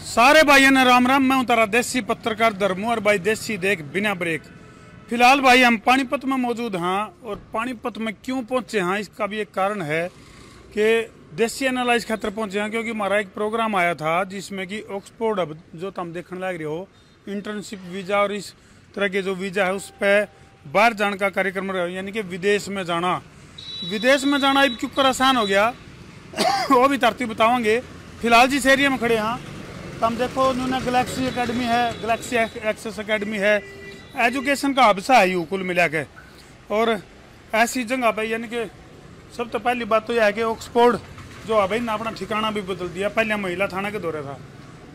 सारे भाइयों ने राम राम। मैं हूं तारा देसी पत्रकार धर्मू और भाई देसी देख बिना ब्रेक। फिलहाल भाई हम पानीपत में मौजूद हैं और पानीपत में क्यों पहुंचे हैं इसका भी एक कारण है कि देसी एनालाइज खातर पहुंचे हैं, क्योंकि हमारा एक प्रोग्राम आया था जिसमें कि ऑक्सफोर्ड अब जो तुम देखने लग रहे हो इंटर्नशिप वीज़ा और इस तरह के जो वीज़ा है उस पर बाहर जाने का कार्यक्रम रहा, यानी कि विदेश में जाना अब क्यों कर आसान हो गया वो भी तरतीब बताओगे। फिलहाल जिस एरिया में खड़े हैं तुम देखो न्यूना गैलेक्सी एकेडमी है, गैलेक्सी एक्सेस एकेडमी है, एजुकेशन का हबसा है यू कुल मिला के। और ऐसी जगह पे यानी कि सब तो पहली बात तो यह है कि ऑक्सफोर्ड जो है भाई ने अपना ठिकाना भी बदल दिया। पहले महिला थाना के दौरे था।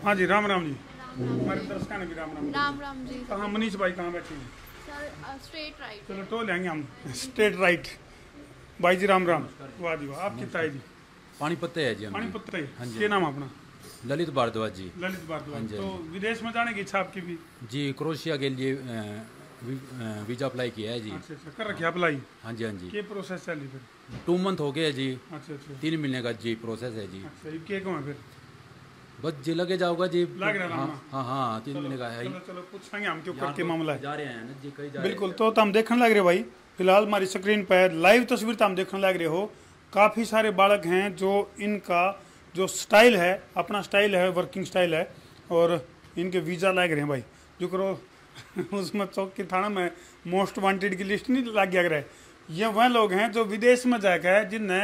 हाँ जी राम राम जी। हमारे दर्शकों ने भी राम राम। राम राम जी। कहाँ मनीष भाई कहाँ बैठे हैं? Sir straight right. चलो तो लेंगे हम स्ट्रेट राइट। भाई जी राम राम। वाह जी वाह। आप कितना है जी? पानीपत है जी। पानीपत है। क्या नाम अपना? ललित भारद्वाज जी। ललित भारद्वाज। तो विदेश में जाने की इच्छा आपकी भी? जी क्रोशिया के लिए वीजा अप्लाई किया है जी। अच्छा कर रखिए अप्लाई? हाँ जी हाँ जी। क्या प्रोसेस चली फिर? 2 मंथ हो गए जी। अच्छा अच्छा। 3 महीने का जी प्रोसेस है जी। अच्छा ये क्या है फिर? बस जी लगे जाओगा जी। लग रहा है। हाँ हाँ 3 महीने का है। चलो चलो पूछेंगे हम क्यों करके मामला है। जा रहे हैं ना जी कहीं जा बिल्कुल। तो तुम देखने लग रहे भाई फिलहाल हमारी स्क्रीन पर लाइव तस्वीर तुम देखने लग रहे हो। काफ़ी सारे बालक हैं जो इनका जो स्टाइल है अपना स्टाइल है, वर्किंग स्टाइल है और इनके वीज़ा लग रहे हैं भाई जो करो उसमें चौक की थाना में मोस्ट वांटेड की लिस्ट नहीं लग गया है। ये वह लोग हैं जो विदेश में जाकर है जिनने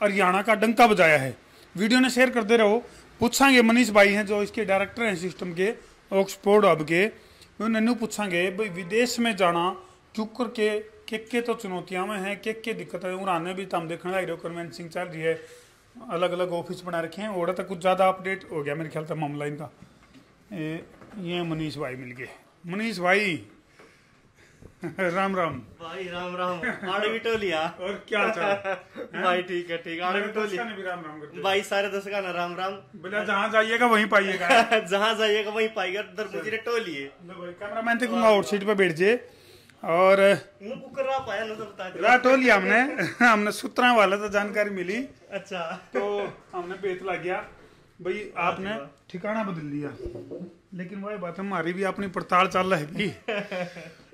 हरियाणा का डंका बजाया है। वीडियो ने शेयर करते रहो। पूछांगे मनीष भाई हैं जो इसके डायरेक्टर हैं सिस्टम के ऑक्सफोर्ड हब के, उन्हें पूछांगे भाई विदेश में जाना क्यों करके के तो चुनौतियां में हैं, के दिक्कत है। उन्होंने भी तुम देखने लग रहे हो कन्वेंसिंग चल रही है, अलग अलग ऑफिस बना रखे हैं और तक कुछ ज़्यादा अपडेट हो गया मेरे ख्याल से मामला इनका। ये मनीष भाई मिल गए। मनीष भाई राम राम भाई। राम राम। आड़े भी टोलिया और क्या चल भाई? ठीक है ठीक। आड़े भी टोलिया भी राम राम करते भाई। सारे दर्शकों ना राम राम। बोला जहाँ जाइएगा वहीं पाइएगा जहाँ जाइएगा वहीं पाइएगा। दरमुजी टोलिए कैमरा मैन थे आउट सीट पे बैठ जाए और टोलिया हमने सूत्रा वाला तो जानकारी मिली। अच्छा तो हमने बेत लग गया भाई आपने ठिकाना बदल दिया, लेकिन वही बात हमारी भी अपनी पड़ताल चल रही थी।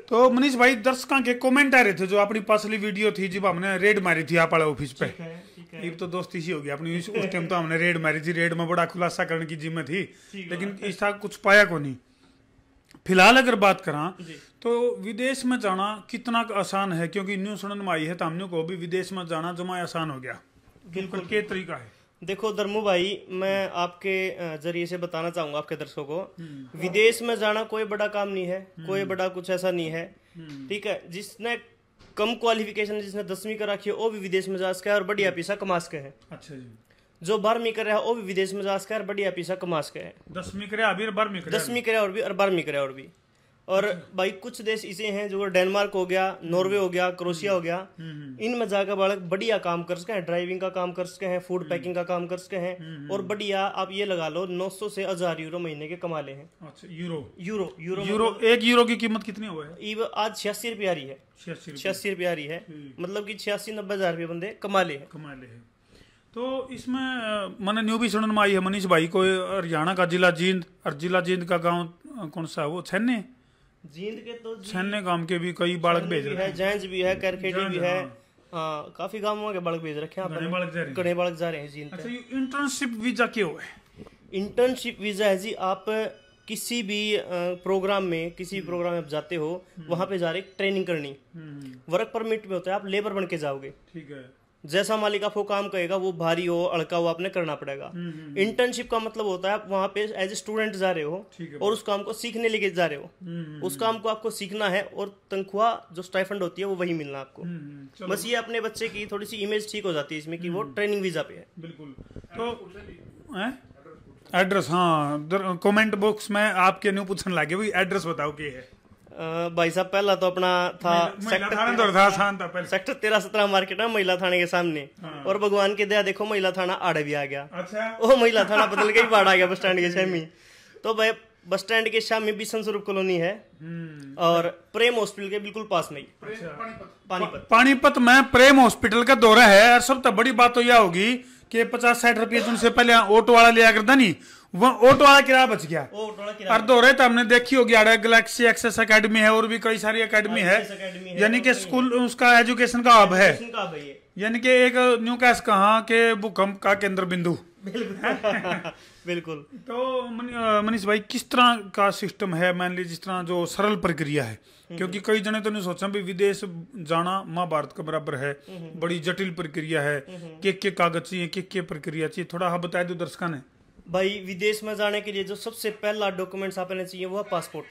तो मनीष भाई दर्शकों के कमेंट आ रहे थे जो अपनी पिछली वीडियो थी जब हमने रेड मारी थी आप वाले ऑफिस पे। ये तो दोस्ती सी हो गई अपनी। उस टाइम तो हमने रेड मारी थी, रेड में बड़ा खुलासा करने की जिम्मे थी, लेकिन इसका कुछ पाया को नहीं। फिलहाल अगर बात करा तो विदेश में जाना कितना आसान है, क्योंकि न्यूज सुनने में आई है तो हमने को भी विदेश में जाना जमा आसान हो गया। बिल्कुल क्या तरीका है? देखो धर्मू भाई मैं आपके जरिए से बताना चाहूंगा आपके दर्शकों को, विदेश में जाना कोई बड़ा काम नहीं है, कोई बड़ा कुछ ऐसा नहीं है। ठीक है, जिसने कम क्वालिफिकेशन जिसने 10वीं कर रखी है वो भी विदेश में जा सके और बढ़िया पैसा कमा सके है। अच्छा जी। जो 12वीं कर रहा है वो भी विदेश में जा सके और बढ़िया पैसा कमा सके है। 10वीं करे अभी 12वीं करे, 10वीं करे और भी और 12वीं करे और भी। और भाई कुछ देश ऐसे हैं जो डेनमार्क हो गया, नॉर्वे हो गया, क्रोशिया हो गया, इनमें जाकर बालक बढ़िया काम कर सके हैं, ड्राइविंग का काम कर सके हैं, फूड पैकिंग का काम कर सके हैं और बढ़िया आप ये लगा लो 900 से 1000 यूरो महीने के कमा ले हैं। अच्छा euro euro euro euro 1 euro की कीमत कितनी हुआ है? आज 86 रुपया रही है। 86 रुपया रही है, मतलब कि 86-90 हजार रुपये बंदे कमा ले हैं। तो इसमें मैंने न्यू भी सुनने में आई है मनीष भाई को हरियाणा का जिला जींद और जिला जींद का गाँव कौन सा है वो? छन्ने जींद के तो छन्ने गांव के भी कई बालक भेज रहे हैं, जैंज भी है, करखेड़ी भी है। हाँ काफी गांवों के बालक भेज रखे हैं। घने बालक जा रहे हैं जींद। अच्छा ये इंटर्नशिप वीजा क्यों है? इंटर्नशिप वीजा है जी, आप किसी भी प्रोग्राम में आप जाते हो वहां पे जा रहे ट्रेनिंग करनी। वर्क परमिट में होता है आप लेबर बन के जाओगे। ठीक है, जैसा मालिक आपको काम कहेगा वो भारी हो अड़का हो आपने करना पड़ेगा। इंटर्नशिप का मतलब होता है आप वहां पे एज ए स्टूडेंट जा रहे हो और उस काम को सीखने लेके जा रहे हो। उस काम को आपको सीखना है और तनख्वाह जो स्टाइफंड होती है वो वही मिलना आपको। बस ये अपने बच्चे की थोड़ी सी इमेज ठीक हो जाती है इसमें कि वो ट्रेनिंग वीजा पे है। बिल्कुल। तो एड्रेस, हाँ कमेंट बॉक्स में आपके न्यू पूछने लगे भाई एड्रेस बताओ क्या है। भाई साहब पहला तो अपना था सेक्टर 13-17 मार्केट है महिला थाने के सामने। और भगवान की दया देखो महिला थाना आड़े भी आ गया। अच्छा वो महिला थाना बदल के ही बाढ़ आ गया बस स्टैंड के शामी। तो भाई बस स्टैंड के शामी बिशन स्वरूप कॉलोनी है और प्रेम हॉस्पिटल के बिल्कुल पास में ही पानीपत में प्रेम हॉस्पिटल का दौरा है। और सब तो बड़ी बात तो यह होगी कि 50-60 रुपये तुमसे पहले ऑटो वाला लिया करता नहीं, वह ऑटो वाला किराया बच गया। वो थोड़ा किराया अर्ध हो रहे तो हमने देखी होगी आड़े गैलेक्सी एक्सेस एकेडमी है और भी कई सारी एकेडमी है, यानी कि स्कूल उसका एजुकेशन का हब है, का भाई है। यानी कि एक न्यू कैश कहा के भूकंप का केंद्र बिंदु। बिल्कुल। तो मनीष भाई किस तरह का सिस्टम है, मान लीजिए जिस तरह जो सरल प्रक्रिया है, क्योंकि कई जने तो नहीं सोचा भी विदेश जाना महाभारत के बराबर है, बड़ी जटिल प्रक्रिया है, के कागज चाहिए, के प्रक्रिया चाहिए, थोड़ा हाँ बताए दो दर्शकों ने। भाई विदेश में जाने के लिए जो सबसे पहला डॉक्यूमेंट्स आपने चाहिए वो है पासपोर्ट।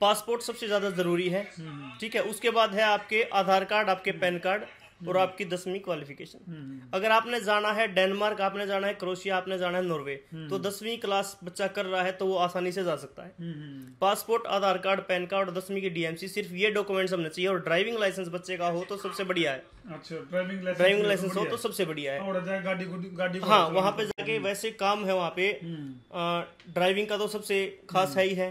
पासपोर्ट सबसे ज्यादा जरूरी है, ठीक है। उसके बाद है आपके आधार कार्ड, आपके पैन कार्ड और आपकी 10वीं क्वालिफिकेशन। अगर आपने जाना है डेनमार्क, आपने जाना है क्रोएशिया, आपने जाना है नॉर्वे, तो 10वीं क्लास बच्चा कर रहा है तो वो आसानी से जा सकता है। पासपोर्ट, आधार कार्ड, पैन कार्ड और 10वीं की डीएमसी, सिर्फ ये डॉक्यूमेंट्स हमने चाहिए। और ड्राइविंग लाइसेंस बच्चे का हो तो सबसे बढ़िया है। अच्छा, ड्राइविंग लाइसेंस हो तो सबसे बढ़िया है। गाड़ी हाँ, वहाँ पे जाके वैसे काम है वहाँ पे, ड्राइविंग का तो सबसे खास है ही है।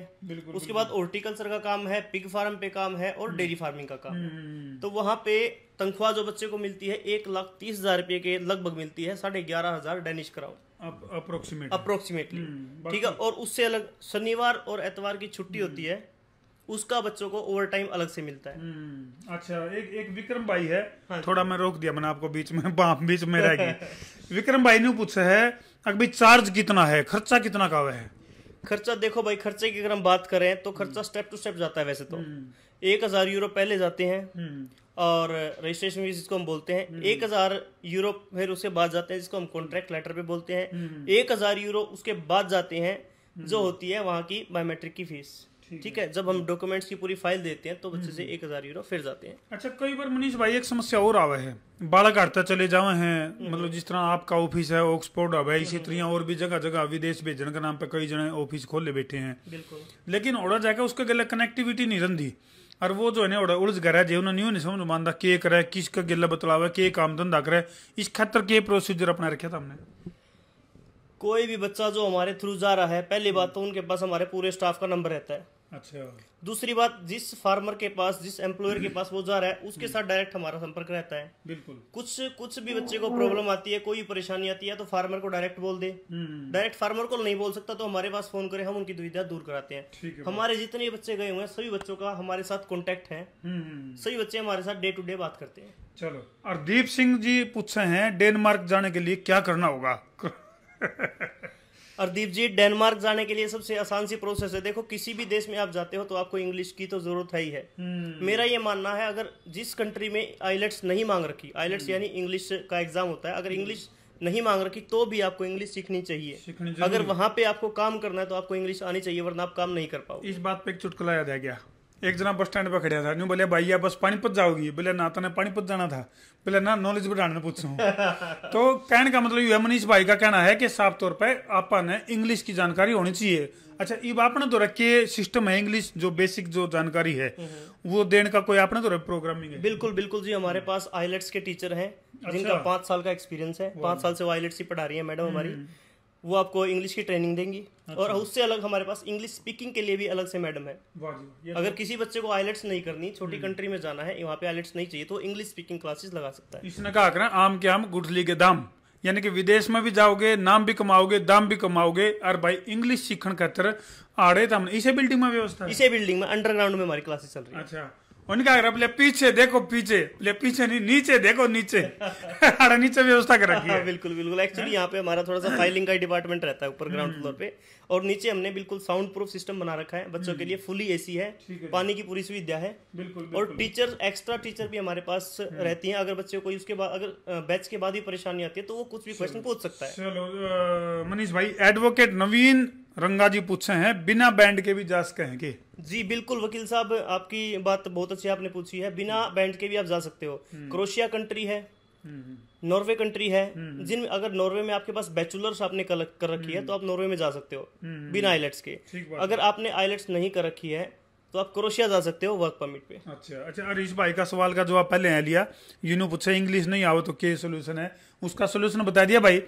उसके बाद हॉर्टिकल्चर का काम है, पिग फार्म पे काम है और डेयरी फार्मिंग का काम है। तो वहाँ पे तनख्वाह जो बच्चे को मिलती है 1,30,000 रुपए के लगभग मिलती है, 11,500 डेनिश क्राउन अप्रोक्सीमेटली, ठीक है। और उससे अलग शनिवार और एतवार की छुट्टी होती है, उसका बच्चों को ओवर टाइम अलग से मिलता है। अच्छा, एक विक्रम भाई है, हाँ, थोड़ा मैं रोक दिया मैंने आपको बीच में रह गई। विक्रम भाई ने पूछा है अभी चार्ज कितना है, खर्चा कितना का है? खर्चा देखो भाई, खर्चे की अगर हम बात करें तो खर्चा स्टेप टू स्टेप जाता है। वैसे तो 1,000 यूरो पहले जाते हैं और रजिस्ट्रेशन फीस जिसको हम बोलते हैं, 1,000 यूरो फिर उसके बाद जाते हैं जिसको हम कॉन्ट्रैक्ट लेटर पे बोलते हैं, 1,000 यूरो उसके बाद जाते हैं जो होती है वहाँ की बायोमेट्रिक की फीस, ठीक है। जब हम डॉक्यूमेंट्स की पूरी फाइल देते हैं तो बच्चे से 1,000 यूरो फिर जाते हैं। अच्छा, कई बार मनीष भाई एक समस्या और आवे है, बालक हड़ता चले जावे हैं, मतलब जिस तरह आपका ऑफिस है ऑक्सफोर्ड हब है, इसी तरह और भी जगह जगह विदेश भेजने के नाम पे कई जने ऑफिस खोले बैठे हैं, बिल्कुल, लेकिन ओड़ा जाके उसके गले कनेक्टिविटी नहीं रही, और वो जो है ना उलझ गया है, उन्होंने नहीं समझ मानता के करे, किसका गिला बतलावा, के काम धंधा करे, इस खातर के प्रोसीजर अपना रखा था हमने। कोई भी बच्चा जो हमारे थ्रू जा रहा है, पहली बात तो उनके पास हमारे पूरे स्टाफ का नंबर रहता है। अच्छा। दूसरी बात, जिस फार्मर के पास, जिस एम्प्लॉयर के पास वो जा रहा है उसके साथ डायरेक्ट हमारा संपर्क रहता है। बिल्कुल। कुछ भी बच्चे को प्रॉब्लम आती है, कोई परेशानी आती है तो फार्मर को डायरेक्ट बोल दे। डायरेक्ट फार्मर को नहीं बोल सकता तो हमारे पास फोन करे, हम उनकी दुविधा दूर कराते हैं। हमारे जितने बच्चे गए हुए हैं सभी बच्चों का हमारे साथ कॉन्टेक्ट है, सभी बच्चे हमारे साथ डे टू डे बात करते हैं। चलो, और दीप सिंह जी पूछे हैं डेनमार्क जाने के लिए क्या करना होगा? अर्दीप जी, डेनमार्क जाने के लिए सबसे आसान सी प्रोसेस है। देखो, किसी भी देश में आप जाते हो तो आपको इंग्लिश की तो जरूरत है ही है। मेरा ये मानना है, अगर जिस कंट्री में आइलेट्स नहीं मांग रखी, आइलेट्स यानी इंग्लिश का एग्जाम होता है, अगर इंग्लिश नहीं मांग रखी तो भी आपको इंग्लिश सीखनी चाहिए। अगर वहां पे आपको काम करना है तो आपको इंग्लिश आनी चाहिए, वरना आप काम नहीं कर पाओ। इस बात पे एक चुटकुला याद आ गया। एक जना बस स्टैंड पे खड़ा था, न्यू बोले भाई या बस पानीपत जाओगी? बोले ना, तो पानीपत जाना था। बोले ना, नॉलेज बढ़ाने पूछूं। तो कहने का मतलब ये मनीष भाई का कहना है कि साफ तौर पे आपने इंग्लिश की जानकारी होनी चाहिए। अच्छा, ये आपने तो रखे सिस्टम है इंग्लिश जो बेसिक जो जानकारी है वो देने का कोई आपने तो प्रोग्रामिंग है? बिल्कुल बिल्कुल जी, हमारे पास आइलेट्स के टीचर हैं जिनका 5 साल का एक्सपीरियंस है। 5 साल से वो आइलेट्स ही पढ़ा रही है मैडम हमारी, वो आपको इंग्लिश की ट्रेनिंग देंगी। अच्छा। और उससे अलग हमारे पास इंग्लिश स्पीकिंग के लिए भी अलग से मैडम है। अगर किसी बच्चे को आइलेट्स नहीं करनी, छोटी कंट्री में जाना है, वहाँ पे आइलेट्स नहीं चाहिए, तो इंग्लिश स्पीकिंग क्लासेस लगा सकता है। इसने कहा करना आम के आम गुठली के दाम, यानी कि विदेश में भी जाओगे, नाम भी कमाओगे, दाम भी कमाओगे, और भाई इंग्लिश सीखने खातर आड़े तो हमने इसे बिल्डिंग में व्यवस्था है। इसे बिल्डिंग में अंडरग्राउंड में हमारी क्लासेस चल रही है। अच्छा, उनका बोले पीछे देखो, पीछे नहीं, नीचे देखो, नीचे नीचे व्यवस्था कर रखी है। बिल्कुल बिल्कुल। एक्चुअली यहाँ पे हमारा थोड़ा सा फाइलिंग का डिपार्टमेंट रहता है ऊपर ग्राउंड फ्लोर पे, और नीचे हमने बिल्कुल साउंड प्रूफ सिस्टम बना रखा है बच्चों के लिए। फुली एसी है, पानी की पूरी सुविधा है। और टीचर, एक्स्ट्रा टीचर भी हमारे पास रहती हैं। अगर बच्चे को उसके बाद, अगर बैच के बाद ही परेशानी आती है तो वो कुछ भी क्वेश्चन पूछ सकता है। चलो मनीष भाई, एडवोकेट नवीन रंगा जी पूछे हैं बिना बैंड के भी जा सके हैं कि? जी बिल्कुल वकील साहब, आपकी बात बहुत अच्छी आपने पूछी है। बिना बैंड के भी आप जा सकते हो। क्रोएशिया कंट्री है, नॉर्वे कंट्री है, जिनमें अगर नॉर्वे में आपके पास बैचलर्स आपने कर रखी है तो आप नॉर्वे में जा सकते हो बिना आइलेट्स के। अगर आपने आइलेट्स नहीं कर रखी है तो आप क्रोएशिया जा सकते हो वर्क परमिट पे। अच्छा, और इस भाई का सवाल का जवाब पहले लिया, यूनो पूछे इंग्लिश नहीं आओ तो क्या सोल्यूशन है? उसका सोल्यूशन बता दिया भाई,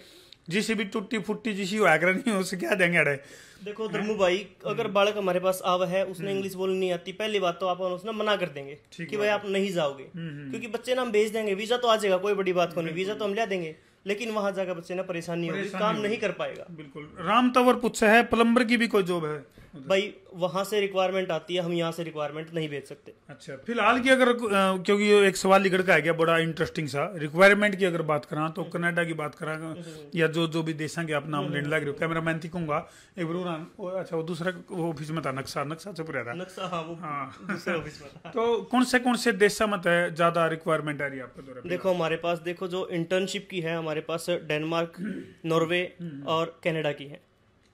जिसे भी टूटी फुट्टी जिसी नहीं हो, उसे क्या देंगे अड़े? देखो धर्मू भाई, अगर बालक हमारे पास आवा है, उसने इंग्लिश बोलनी नहीं आती, पहली बात तो आप उसने मना कर देंगे कि भाई आप नहीं जाओगे, क्योंकि बच्चे ना हम भेज देंगे, वीजा तो आ जाएगा, कोई बड़ी बात नहीं, वीजा तो हम ले देंगे, लेकिन वहां जाकर बच्चे ना परेशानी होगी, काम नहीं कर पाएगा। बिल्कुल। राम तंवर पूछा है प्लम्बर की भी कोई जॉब है? भाई वहां से रिक्वायरमेंट आती है, हम यहाँ से रिक्वायरमेंट नहीं भेज सकते। अच्छा, फिलहाल की अगर क्योंकि ये एक सवाल निकल के आ गया बड़ा इंटरेस्टिंग सा, रिक्वायरमेंट की अगर बात करा तो कनाडा की बात करा या जो भी देशों के आप नाम लेने लग रहे हो, कैमरा मैन थी कहूंगा एक बार। अच्छा, वो दूसरा ऑफिस में था, नक्शा चुप रहा था नक्शा, हाँ वो दूसरे ऑफिस में था। तो कौन से देश में ज्यादा रिक्वायरमेंट आ रही है आपके द्वारा? देखो हमारे पास, देखो जो इंटर्नशिप की है हमारे पास डेनमार्क, नॉर्वे और कनाडा की है।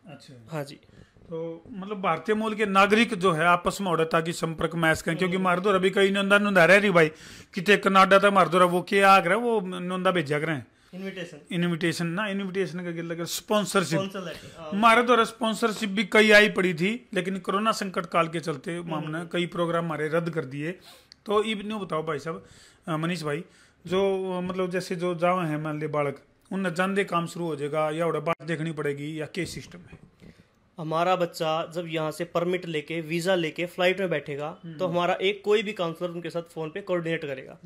अच्छा, हाँ जी। तो मतलब भारतीय मूल के नागरिक जो है आपस में उड़ता की संपर्क में ऐसा, क्योंकि मार दो अभी कई नोंदा रह रही भाई कितने कनाडा था मार दो वो क्या आ रहा है, वो नोंदा भेजा करें इनविटेशन का गिल स्पॉन्सरशिप हमारे द्वारा स्पॉन्सरशिप भी कई आई पड़ी थी, लेकिन कोरोना संकट काल के चलते हमने कई प्रोग्राम हमारे रद्द कर दिए। तो ये नहीं बताओ भाई साहब, मनीष भाई, जो मतलब जैसे जो जावे हैं मान ले बालक, उन जानदे काम शुरू हो जाएगा या बात देखनी पड़ेगी या क्या सिस्टम है? हमारा बच्चा जब यहाँ से परमिट लेके वीजा लेके फ्लाइट में बैठेगा तो हमारा एक कोई भी काउंसलर उनके साथ फोन पे कोऑर्डिनेट करेगा।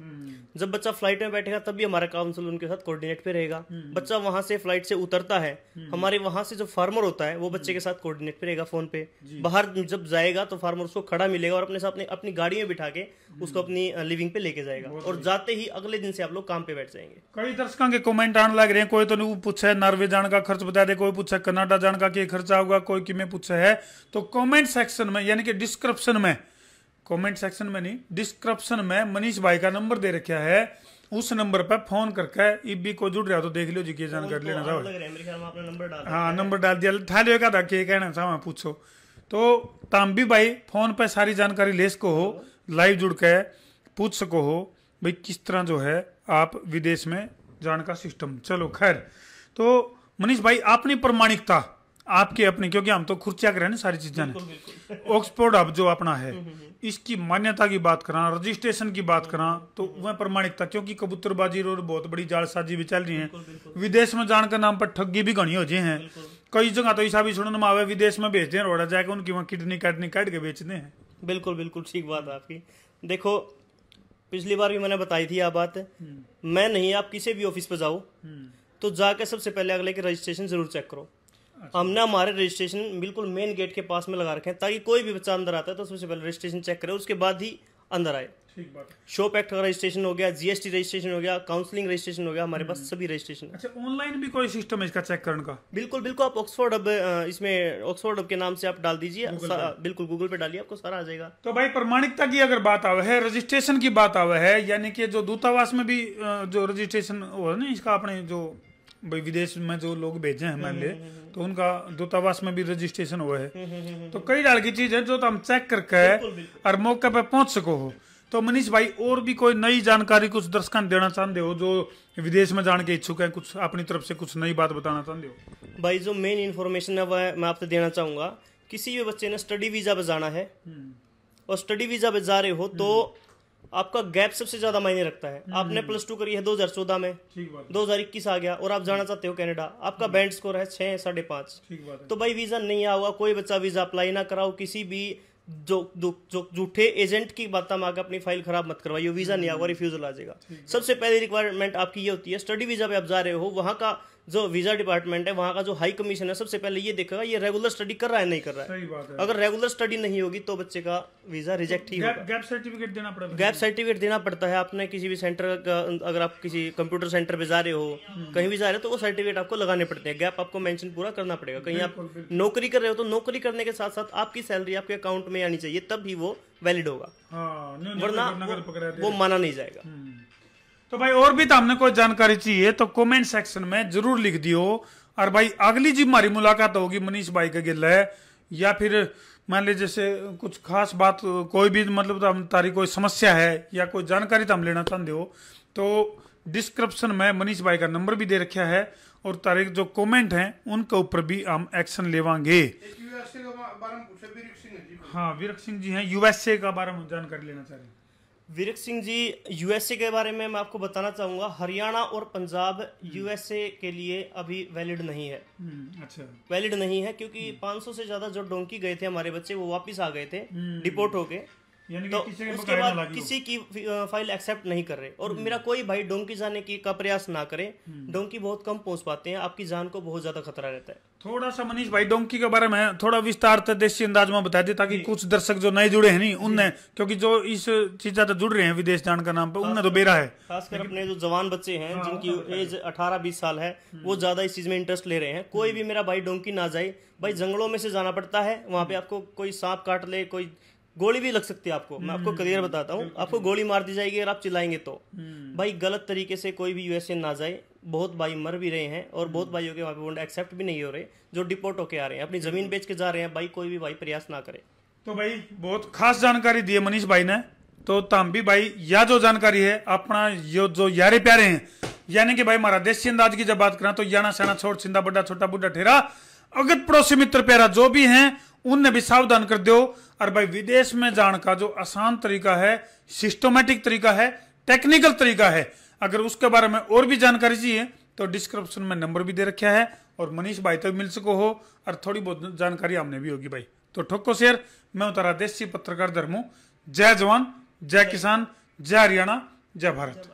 जब बच्चा फ्लाइट में बैठेगा तब भी हमारा काउंसलर उनके साथ कोऑर्डिनेट पे रहेगा। बच्चा वहां से फ्लाइट से उतरता है, हमारे वहां से जो फार्मर होता है वो बच्चे के साथ कोऑर्डिनेट पे रहेगा फोन पे। बाहर जब जाएगा तो फार्मर उसको खड़ा मिलेगा और अपने साथ अपनी गाड़ी में बिठा के उसको अपनी लिविंग पे लेके जाएगा, और जाते ही अगले दिन से आप लोग काम पे बैठ जाएंगे। कई दर्शकों के कमेंट आने लग रहे हैं, कोई तो नहीं पूछा नॉर्वे जाने का खर्च बता दे, कोई पूछा कनाडा जाने का क्या खर्चा होगा, कोई कि में पूछा है। तो कमेंट सेक्शन में यानी कि डिस्क्रिप्शन में, कमेंट सेक्शन में नहीं डिस्क्रिप्शन में मनीष भाई का नंबर दे रखा है, उस नंबर पर फोन करके इबी को जुड़ रहा तो देख लो जी की जानकारी लेना चाहो। हाँ नंबर डाल दिया था, लेगा था क्या कहना चाहो पूछो। तो ताम भी भाई फोन पे सारी जानकारी ले सको हो, लाइव जुड़ के पूछ सको हो भाई किस तरह जो है आप विदेश में जाने का सिस्टम। चलो खैर, तो मनीष भाई अपनी प्रमाणिकता आपके अपने, क्योंकि हम तो खुर्चिया कर रहे हैं सारी चीजें, ऑक्सफोर्ड हब जो अपना है इसकी मान्यता की बात करा, रजिस्ट्रेशन की बात करा, तो वह प्रमाणिकता, क्योंकि कबूतरबाजी और बहुत बड़ी जालसाजी भी चल रही है, विदेश में जाने के नाम पर ठगी भी घनी हो जाए हैं। कई जगह तो ऐसा भी सुनने में आवे विदेश में भेजते हैं, रोड़ा जाकर उनकी वहाँ किडनी काट के बेचते हैं। बिल्कुल बिल्कुल ठीक बात है आपकी। देखो पिछली बार भी मैंने बताई थी यह बात, मैं नहीं, आप किसी भी ऑफिस पे जाओ तो जाके सबसे पहले अगले के रजिस्ट्रेशन जरूर चेक करो। हमने हमारे रजिस्ट्रेशन बिल्कुल मेन गेट के पास में लगा रखे हैं, ताकि कोई भी बच्चा अंदर आता है तो सबसे पहले रजिस्ट्रेशन चेक करे, उसके बाद ही अंदर आए। ठीक बात है। शॉप एक्ट का रजिस्ट्रेशन हो गया, जीएसटी रजिस्ट्रेशन हो गया, काउंसलिंग रजिस्ट्रेशन हो गया, हमारे पास सभी रजिस्ट्रेशन। अच्छा, ऑनलाइन भी कोई सिस्टम है इसका चेक करने का? बिल्कुल बिल्कुल, आप ऑक्सफोर्ड हब, इसमें ऑक्सफोर्ड हब के नाम से आप डाल दीजिए, बिल्कुल गूगल पे डालिए, आपको सारा आ जाएगा। तो भाई प्रमाणिकता की अगर बात आवे है, रजिस्ट्रेशन की बात आवे है, यानी कि जो दूतावास में भी जो रजिस्ट्रेशन हो ना इसका, अपने जो भाई विदेश में जो लोग भेजे हैं मान ले, तो उनका दूतावास में भी रजिस्ट्रेशन हुआ है। तो कई डाल की चीज है जो तो हम चेक करके और मौके पे पहुंच सको हो। तो मनीष भाई और भी कोई नई जानकारी कुछ दर्शकों देना चाहते हो जो विदेश में जाने के इच्छुक है, कुछ अपनी तरफ से कुछ नई बात बताना चाहते हो? भाई जो मेन इन्फॉर्मेशन है वह मैं आपसे देना चाहूंगा, किसी भी बच्चे ने स्टडी वीजा पे जाना है और स्टडी वीजा पे जा रहे हो तो आपका गैप सबसे ज्यादा मायने रखता है। आपने +2 करी है 2014 में, 2021 आ गया और आप जाना चाहते हो कनाडा, आपका बैंड स्कोर है 6 5.5, तो भाई वीजा नहीं आएगा। कोई बच्चा वीजा अप्लाई ना कराओ, किसी भी जो झूठे एजेंट की बात में आकर अपनी फाइल खराब मत करवाइए, वीजा नहीं आएगा, रिफ्यूजल आ जाएगा। सबसे पहली रिक्वायरमेंट आपकी ये होती है, स्टडी वीजा पे आप जा रहे हो, वहां का जो वीजा डिपार्टमेंट है, वहां का जो हाई कमीशन है, सबसे पहले ये देखेगा ये रेगुलर स्टडी कर रहा है नहीं कर रहा है। सही बात है। अगर रेगुलर स्टडी नहीं होगी तो बच्चे का वीजा रिजेक्ट ही होगा। गैप सर्टिफिकेट देना पड़ेगा। गैप सर्टिफिकेट देना पड़ता है। आपने किसी भी सेंटर अगर आप किसी कंप्यूटर सेंटर पे जा रहे हो, कहीं भी जा रहे हो, तो वो सर्टिफिकेट आपको लगाने पड़ते हैं। गैप आपको मेंशन पूरा करना पड़ेगा। कहीं आप नौकरी कर रहे हो तो नौकरी करने के साथ साथ आपकी सैलरी आपके अकाउंट में आनी चाहिए, तब ही वो वैलिड होगा, वरना वो माना नहीं जाएगा। तो भाई और भी तो हमने कोई जानकारी चाहिए तो कमेंट सेक्शन में जरूर लिख दियो। और भाई अगली जी हमारी मुलाकात होगी मनीष भाई के गिल है, या फिर मान लीजिए जैसे कुछ खास बात कोई भी मतलब हम तारी कोई समस्या है या कोई जानकारी तो हम लेना चाहते हो तो डिस्क्रिप्शन में मनीष भाई का नंबर भी दे रखा है, और तारीख जो कमेंट हैं उनके ऊपर भी हम एक्शन लेवांगे। हाँ वीरक सिंह जी हैं यूएसए का बारे में जानकारी लेना चाह रहे हैं। वीरक सिंह जी यूएसए के बारे में मैं आपको बताना चाहूंगा, हरियाणा और पंजाब यूएसए के लिए अभी वैलिड नहीं है। अच्छा, वैलिड नहीं है क्योंकि 500 से ज्यादा जो डोंकी गए थे हमारे बच्चे वो वापस आ गए थे डिपोर्ट होके, यानी कि तो किसी के उसके बकाया ना बाद लागी हो। किसी की फाइल एक्सेप्ट नहीं कर रहे, और मेरा कोई भाई डोंकी जाने की का प्रयास ना करे। डोंकी बहुत कम पहुंच पाते हैं, आपकी जान को बहुत ज्यादा खतरा रहता है। थोड़ा सा मनीष भाई डोंकी के बारे में थोड़ा विस्तार से देसी अंदाज में बता दे, ताकि कुछ दर्शक जो नए जुड़े हैं नहीं उनने, क्योंकि जो इस चीज से जुड़ रहे हैं विदेश जान का नाम पे, उनने तो बेरा है। खासकर अपने जो जवान बच्चे हैं जिनकी एज 18-20 साल है, वो ज्यादा इस चीज में इंटरेस्ट ले रहे हैं। कोई भी मेरा भाई डोंकी ना जाए भाई, जंगलों में से जाना पड़ता है, वहां पे आपको कोई सांप काट ले, कोई गोली भी लग सकती है आपको। मैं आपको क्लियर बताता हूँ, आपको गोली मार दी जाएगी अगर आप चिल्लाएंगे तो। भाई गलत तरीके से कोई भी यूएसए ना जाए। बहुत भाई मर भी रहे हैं, और बहुत भाइयों के वहाँ पे बॉन्ड एक्सेप्ट भी नहीं हो रहे, जो डिपोर्ट होके आ रहे हैं, अपनी जमीन बेच के जा रहे हैं। भाई कोई भी भाई प्रयास ना करे। तो भाई बहुत खास जानकारी दी है मनीष भाई ने। तो ताम भी भाई यह जो जानकारी है अपना यो जो यारे प्यारे हैं, यानी कि भाई हमारा देसी अंदाज की जब बात करें तो याना साना छोड़ छिंदा बड़ा छोटा बुढ़ा ठेरा, अगत पड़ोसी मित्र प्यारा जो भी हैं उनने भी सावधान कर दो। और भाई विदेश में जाने का जो आसान तरीका है, सिस्टमेटिक तरीका है, टेक्निकल तरीका है, अगर उसके बारे में और भी जानकारी चाहिए तो डिस्क्रिप्शन में नंबर भी दे रखा है, और मनीष भाई तो मिल सको हो, और थोड़ी बहुत जानकारी हमने भी होगी भाई। तो ठोको शेयर, मैं उतारा देसी पत्रकार धर्मू। जय जवान, जय किसान, जय हरियाणा, जय भारत।